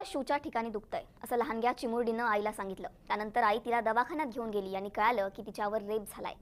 शूच्या ठिकाणी दुखतंय असं लहानग्या चिमुरडीनं आईला सांगितलं. त्यानंतर आई तिला दवाखान्यात घेऊन गेली आणि कळालं की तिच्यावर रेप झालाय.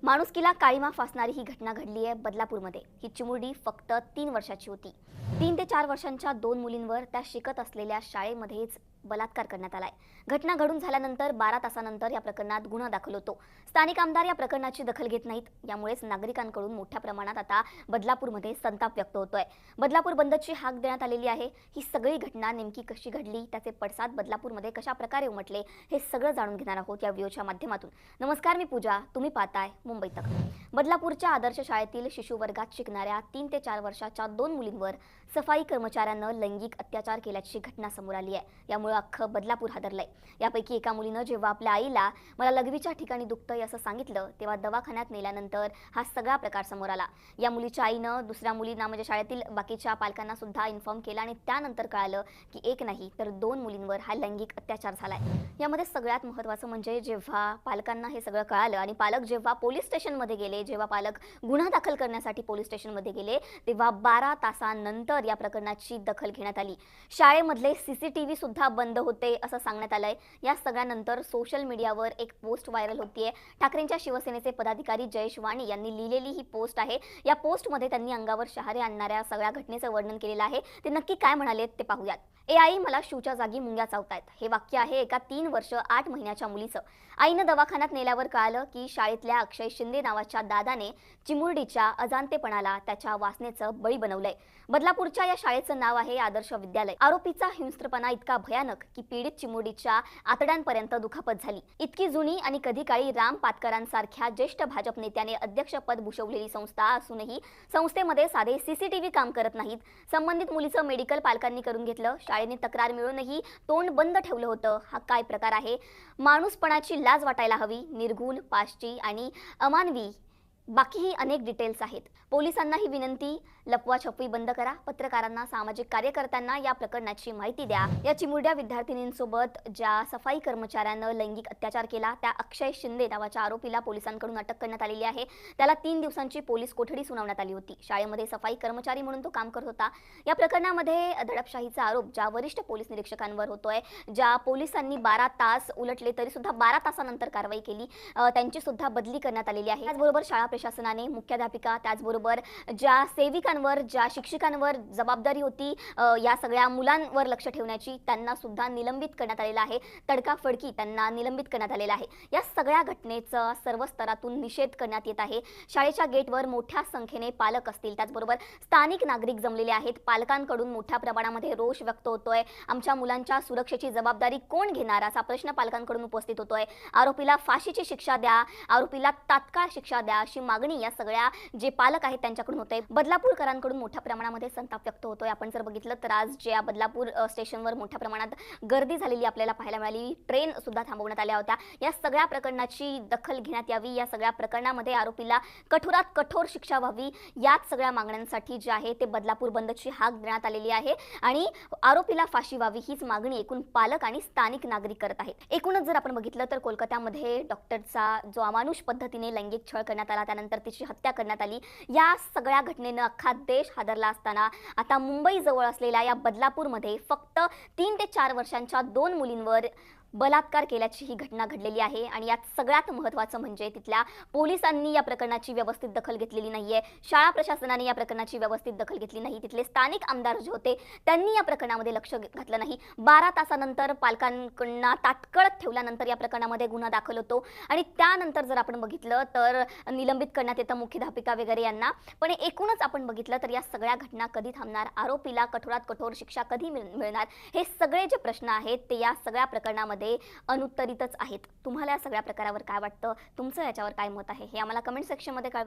माणुसकीला काळीमा फासणारी ही घटना घडली आहे बदलापूरमध्ये. ही चिमुरडी फक्त 3 वर्षाची होती. 3 ते 4 वर्षांच्या 2 मुलींवर त्या शिकत असलेल्या शाळेमध्येच बलात्कार करण्यात आलाय. घटना घडून झाल्यानंतर 12 तासानंतर या प्रकरणात गुन्हा दाखल होतो. स्थानिक आमदार या प्रकरणाची दखल घेत नाहीत. यामुळेच नागरिकांकडून मोठ्या प्रमाणात आता बदलापूरमध्ये संताप व्यक्त होतोय. बदलापूर बंदची हाक देण्यात आलेली आहे. ही सगळी घटना नेमकी कशी घडली, त्याचे पडसाद बदलापूरमध्ये कशा प्रकारे उमटले, हे सगळं जाणून घेणार आहोत या व्हिडिओच्या माध्यमातून. नमस्कार, मी पूजा. तुम्ही पाहताय मुंबई तक. बदलापूरच्या आदर्श शाळेतील शिशु वर्गात शिकणाऱ्या 3 ते 4 वर्षाच्या 2 मुलींवर सफाई कर्मचाऱ्यानं लैंगिक अत्याचार केल्याची घटना समोर आली आहे. यामुळे अख्खं बदलापूर हादरलंय. यापैकी एका मुलीनं जेव्हा आपल्या आईला मला लघवीच्या ठिकाणी दुखतंय असं सांगितलं, तेव्हा दवाखान्यात नेल्यानंतर हा सगळा प्रकार समोर आला. या मुलीच्या आईनं दुसऱ्या मुलींना म्हणजे शाळेतील बाकीच्या पालकांना सुद्धा इन्फॉर्म केला आणि त्यानंतर कळालं की एक नाही तर 2 मुलींवर हा लैंगिक अत्याचार झालाय. यामध्ये सगळ्यात महत्त्वाचं म्हणजे जेव्हा पालकांना हे सगळं कळालं आणि पालक जेव्हा पोलीस स्टेशनमध्ये गेले, जेव्हा पालक गुन्हा दाखल करण्यासाठी पोलीस स्टेशनमध्ये गेले, तेव्हा 12 तासानंतर या प्रकरणाची दखल घेण्यात आली. शाळेमधले सीसीटीव्ही सुद्धा बंद होते असं सांगण्यात आलंय. या सगळ्यानंतर सोशल मीडियावर एक पोस्ट व्हायरल होतीये. ठाकरेंच्या शिवसेनेचे पदाधिकारी जयेश वाणी यांनी लिहिलेली ही पोस्ट आहे. या पोस्टमध्ये त्यांनी अंगावर शहारे आणणाऱ्या सगळ्या घटनेचं वर्णन केलेलं आहे. ते नक्की काय म्हणालेत ते पाहूयात. ए आई, मला शूच्या जागी मुंग्या चावतायत. हे वाक्य आहे एका 3 वर्ष 8 महिन्याच्या मुलीचं. आईनं दवाखान्यात नेल्यावर कळालं की शाळेतल्या अक्षय शिंदे नावाच्या दादाने चिमुरडीच्या अजाणतेपणाला त्याच्या वासनेचं बळी बनवलंय. बदलापूरच्या या शाळेचं नाव आहे आदर्श विद्यालय. आरोपीचा हिंस्त्रपणा इतका भयानक की पीडित चिमुरडीच्या आतड्यांपर्यंत दुखापत झाली. इतकी जुनी आणि कधी काळी राम पातकरांसारख्या ज्येष्ठ भाजप नेत्याने अध्यक्षपद भूषवलेली संस्था असूनही संस्थेमध्ये साधे सीसीटीव्ही काम करत नाहीत. संबंधित मुलीचं मेडिकल पालकांनी करून घेतलं. शाळेने तक्रार मिळूनही तोंड बंद ठेवलं होतं. हा काय प्रकार आहे? माणूसपणाची लाज वाटायला हवी. निर्गुण, पाष्टी आणि अमानवी बाकीही अनेक डिटेल्स आहेत. पोलिसांना ही विनंती, लपवाछपवी बंद करा. पत्रकारांना, सामाजिक कार्यकर्त्यांना या प्रकरणाची माहिती द्या. या चिमुरड्या विद्यार्थिनींसोबत ज्या सफाई कर्मचाऱ्यानं लैंगिक अत्याचार केला त्या अक्षय शिंदे नावाच्या आरोपीला पोलिसांकडून अटक करण्यात आलेली आहे. त्याला 3 दिवसांची पोलीस कोठडी सुनावण्यात आली होती. शाळेमध्ये सफाई कर्मचारी म्हणून तो काम करत होता. या प्रकरणामध्ये दडपशाहीचा आरोप ज्या वरिष्ठ पोलीस निरीक्षकांवर होतोय, ज्या पोलिसांनी 12 तास उलटले तरी सुद्धा 12 तासानंतर कारवाई केली, त्यांची सुद्धा बदली करण्यात आलेली आहे. त्याचबरोबर शाळा प्रशासनाने, मुख्याध्यापिका, त्याचबरोबर ज्या सेविकांवर, ज्या शिक्षकांवर जबाबदारी होती या सगळ्या मुलांवर लक्ष ठेवण्याची, त्यांना सुद्धा निलंबित करण्यात आलेलं आहे. तडकाफडकी त्यांना निलंबित करण्यात आलेलं आहे. या सगळ्या घटनेचा सर्व स्तरातून निषेध करण्यात येत आहे. शाळेच्या गेटवर मोठ्या संख्येने पालक असतील, त्याचबरोबर स्थानिक नागरिक जमलेले आहेत. पालकांकडून मोठ्या प्रमाणामध्ये रोष व्यक्त होतोय. आमच्या मुलांच्या सुरक्षेची जबाबदारी कोण घेणार असा प्रश्न पालकांकडून उपस्थित होतोय. आरोपीला फाशीची शिक्षा द्या, आरोपीला तात्काळ शिक्षा द्या अशी मागणी या सगळ्या जे पालक आहेत त्यांच्याकडून होते. बदलापूरकरांकडून मोठ्या प्रमाणामध्ये संताप व्यक्त होतोय. आपण जर बघितलं तर आज जे बदलापूर स्टेशनवर मोठ्या प्रमाणात गर्दी झालेली आपल्याला पाहायला मिळाली. ट्रेन सुद्धा थांबवण्यात आल्या होत्या. या सगळ्या प्रकरणाची दखल घेण्यात यावी. या सगळ्या प्रकरणामध्ये आरोपीला कठोरात कठोर शिक्षा व्हावी. याच सगळ्या मागण्यांसाठी जे आहे ते बदलापूर बंदची हाक देण्यात आलेली आहे आणि आरोपीला फाशी व्हावी हीच मागणी एकूण पालक आणि स्थानिक नागरिक करत आहेत. एकूणच जर आपण बघितलं तर कोलकात्यामध्ये डॉक्टरचा जो अमानुष पद्धतीने लैंगिक छळ करण्यात आला, त्यानंतर तिची हत्या करण्यात आली. या सगळ्या घटनेनं अख्खा देश हादरला असताना आता मुंबई जवळ असलेल्या या बदलापूरमध्ये फक्त 3 ते 4 वर्षांच्या 2 मुलींवर बलात्कार केल्याची ही घटना घडलेली आहे. आणि यात सगळ्यात महत्त्वाचं म्हणजे तिथल्या पोलिसांनी या प्रकरणाची व्यवस्थित दखल घेतलेली नाहीये. शाळा प्रशासनाने या प्रकरणाची व्यवस्थित दखल घेतली नाही. तिथले स्थानिक आमदार जे होते त्यांनी या प्रकरणामध्ये लक्ष घातलं नाही. 12 तासानंतर पालकांकडून ताटकळत ठेवल्यानंतर या प्रकरणामध्ये गुन्हा दाखल होतो आणि त्यानंतर जर आपण बघितलं तर निलंबित करण्यात येतं मुख्याध्यापिका वगैरे यांना. पण एकूणच आपण बघितलं तर या सगळ्या घटना कधी थांबणार, आरोपीला कठोरात कठोर शिक्षा कधी मिळणार, हे सगळे जे प्रश्न आहेत ते या सगळ्या प्रकरणामध्ये अनुत्तरितच आहेत. तुम्हाला या सगळ्या प्रकारावर काय वाटतं? तुमचं याच्यावर काय मत आहे हे आम्हाला कमेंट सेक्शनमध्ये कळवा.